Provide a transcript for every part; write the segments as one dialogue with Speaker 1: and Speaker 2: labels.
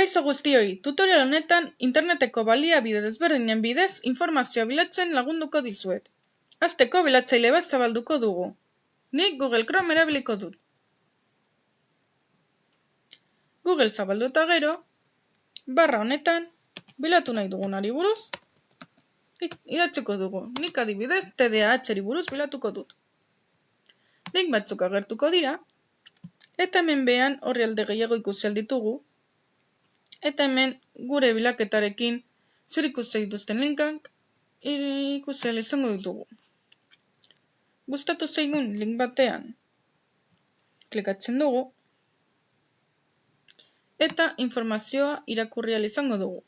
Speaker 1: Kaixo guztioi, tutorial honetan interneteko baliabide desberdinen bidez informazioa bilatzen lagunduko dizuet. Hasteko bilatzaile bat zabalduko dugu. Nik Google Chrome erabiliko dut. Google zabaldu eta gero, barra honetan, bilatu nahi dugunari buruz, idatziko dugu. Nik adibidez TDAH-eri buruz bilatuko dut. Link batzuk agertuko dira, eta hemen behan orrialde gehiago ikusi alditugu, eta hemen gure bilaketarekin zer ikusi dituzten linkak ikusi ahal izango ditugu. Gustatu zaigun link batean klikatzen dugu eta informazioa irakurri ahal izango dugu.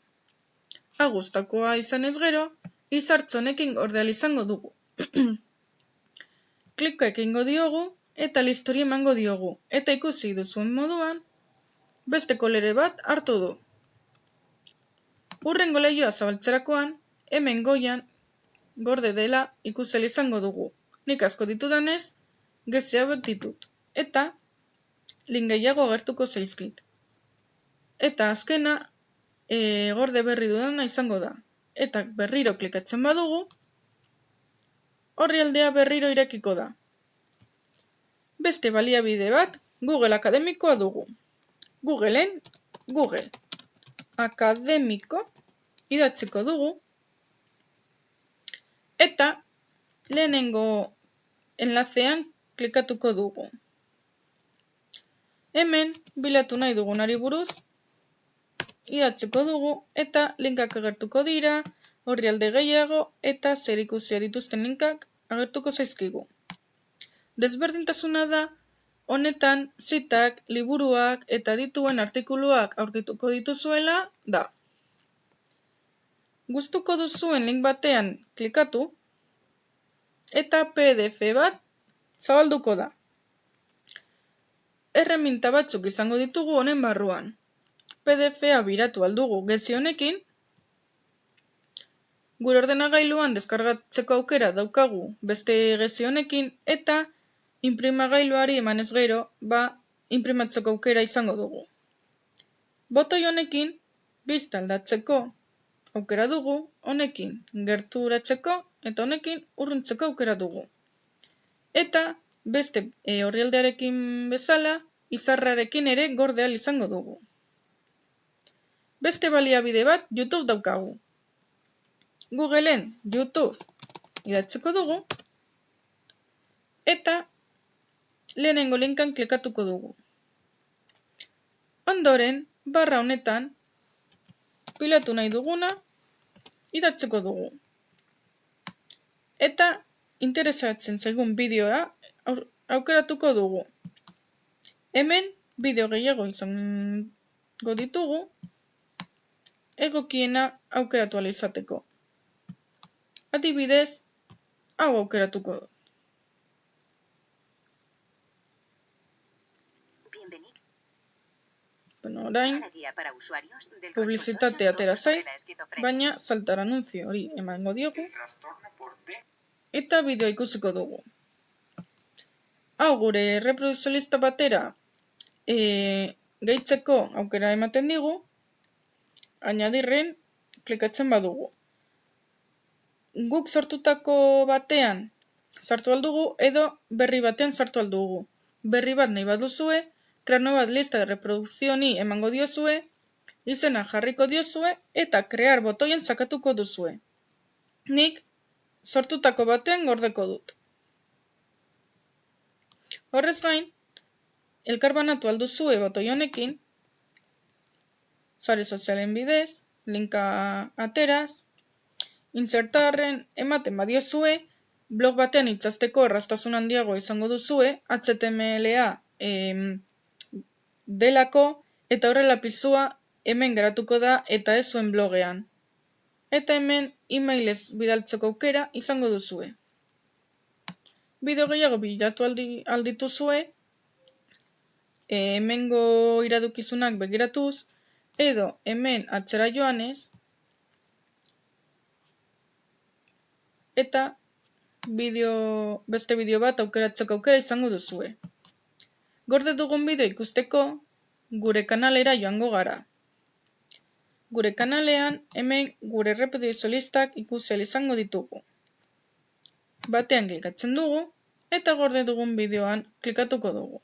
Speaker 1: Gustakoa izanez gero, izartz honekin gorde ahal izango dugu. Klika egingo diogu eta listori emango diogu, eta ikusi duzuen moduan beste kolore bat hartu du. Hurrengo leihoa zabaltzerakoan, hemen goian gorde dela ikusi ahal izango dugu. Nik asko ditudanez, gezi hauek ditut, eta link gehiago agertuko zaizkit. Eta azkena, gorde berri dudana izango da. Eta berriro klikatzen badugu, orrialdea berriro irekiko da. Beste baliabide bat, Google Akademikoa dugu. Googleen, Google Akademiko idatziko dugu, eta lehenengo enlazean klikatuko dugu. Hemen, bilatu nahi dugunari buruz, idatziko dugu, eta linkak agertuko dira, orrialde gehiago, eta zer ikusia dituzten linkak agertuko zaizkigu. Desberdintasuna da, honetan zitak, liburuak eta dituen artikuluak aurkituko dituzuela da. Gustuko duzuen link batean klikatu, eta PDF bat zabalduko da. Erreminta batzuk izango ditugu honen barruan. PDF-a biratu aldugu gezi honekin, gure ordenagailuan deskargatzeko aukera daukagu beste gezi honekin, eta inprimagailuari emanez gero, inprimatzeko aukera izango dugu. Botoi honekin, bista aldatzeko aukera dugu, honekin gerturatzeko eta honekin urruntzeko aukera dugu. Eta beste orrialdearekin bezala, izarrarekin ere gorde ahal izango dugu. Beste baliabide bat YouTube daukagu. Googleen YouTube idatziko dugu, eta lehenengo linkan klikatuko dugu. Ondoren, barra honetan, bilatu nahi duguna, idatziko dugu. Eta interesatzen zaigun bideoa aukeratuko dugu. Hemen, bideo gehiago izango ditugu, egokiena aukeratu ahal izateko. Adibidez, hau aukeratuko du. Orain, publizitate atera zait, baina saltar anunzio hori emango diogu, eta bideoa ikusiko dugu. Hau gure reprodukzio lista batera gehitzeko aukera ematen digu, añadirren klikatzen badugu. Guk sortutako batean sartu aldugu edo berri batean sartu aldugu. Berri bat nahi baduzue, crear bat lista de reproducción emango diozue, izena jarriko diozue eta crear botoien sakatuko duzue. Nik sortutako batean gordeko dut. Horrez gain, elkarbanatu alduzue botoi honekin, sare sozialen bidez, linka ateraz, insertarren ematen badiozue, blog batean itzazteko erraztasun handiago izango duzue, HTML-a delako, eta horrela pisua hemen geratuko da eta ez zuen blogean. Eta hemen emailez bidaltzeko aukera izango duzue. Bideo gehiago bilatu aldituzue, hemengo iradokizunak begiratuz, edo hemen atzera joanez, eta beste bideo bat aukeratzeko aukera izango duzue. Gorde dugun bideo ikusteko, gure kanalera joango gara. gure kanalean hemen gure errepetizio listak ikusi ahal izango ditugu. Batean klikatzen dugu eta gorde dugun bideoan klikatuko dugu.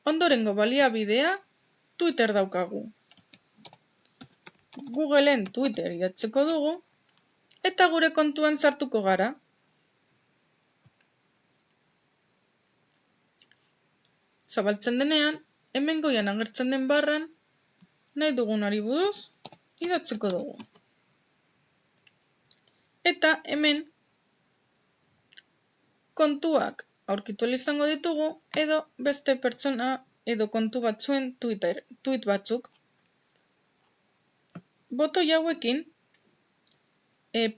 Speaker 1: Ondorengo baliabidea Twitter daukagu. Googleen Twitter idatziko dugu eta gure kontuan sartuko gara. Zabaltzen denean, hemen goian agertzen den barran nahi dugunari buruz idatziko dugu. Eta hemen kontuak aurkitu ahal izango ditugu edo beste pertsona edo kontu batzuen tweet batzuk. Botoi hauekin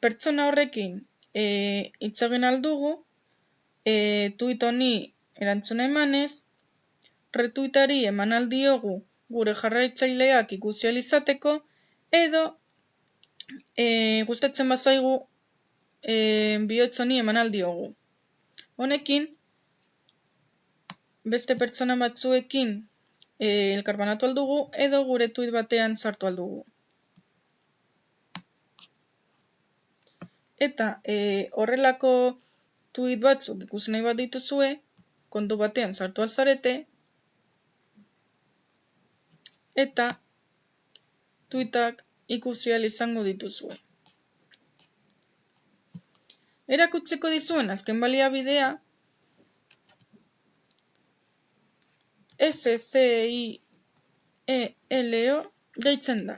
Speaker 1: pertsona horrekin hitz egin ahal dugu, tweet honi erantzuna emanez, retweetari eman ahal diogu gure jarraitzaileak ikusi ahal izateko edo gustatzen bazaigu bihotz honi eman ahal diogu. Honekin beste pertsona batzuekin elkarbanatu ahal dugu edo gure tweet batean sartu ahal dugu. Eta horrelako tweet batzuk ikusi nahi bat dituzue, kontu batean sartu ahal zarete eta tweetak ikusi ahal izango dituzue. Erakutsiko dizuen azken baliabidea SCIELO deitzen da.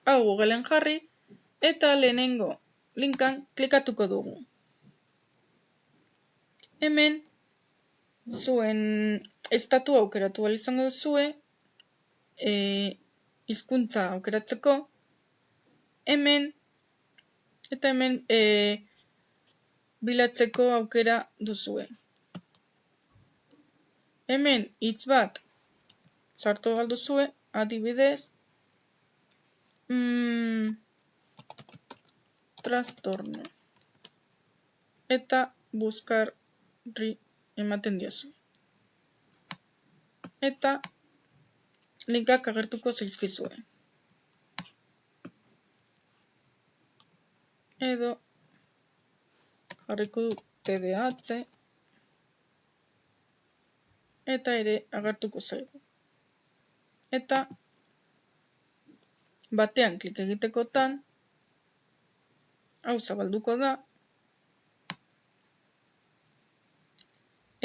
Speaker 1: Hau Googleen jarri eta lehenengo linkan klikatuko dugu. Hemen zuen estatua aukeratu ahal izango duzue, hizkuntza aukeratzeko, hemen bilatzeko aukera duzue. Hemen hitz bat sartu ahal duzue, adibidez, trastorno. Eta buskarri ematen diozu. Eta linkak agertuko zaizkizue. Edo jarriko dut TDAH eta ere agertuko zaigu. Eta batean klik egitekotan hau zabalduko da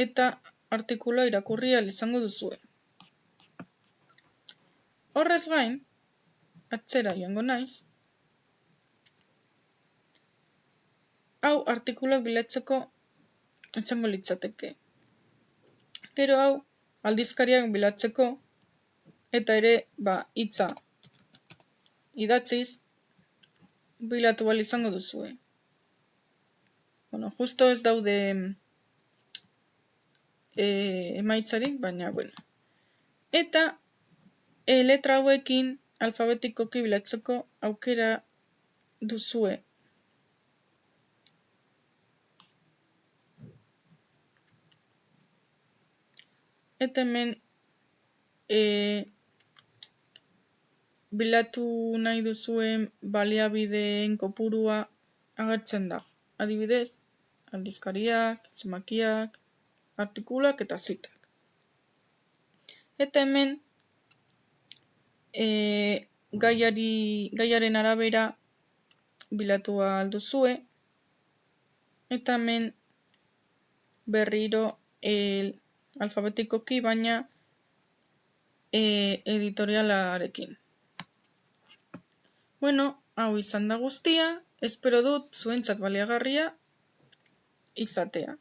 Speaker 1: eta artikulua irakurri ahal izango duzue. Horrez gain, atzera joango naiz. Hau artikuluak bilatzeko izango litzateke. Gero hau aldizkariak bilatzeko eta ere hitza idatziz bilatu ahal izango duzue. Justo ez daude emaitzarik, baina Eta letra hauekin alfabetikoki bilatzeko aukera duzue. Eta hemen bilatu nahi duzuen baliabideen kopurua agertzen da. Adibidez, aldizkariak, zenbakiak, artikuluak eta zitak. Eta hemen gaiaren arabera bilatu ahal duzue. Eta hemen berriro alfabetikoki, baina editorialarekin. Hau izan da guztia, espero dut zuentzat baliagarria izatea.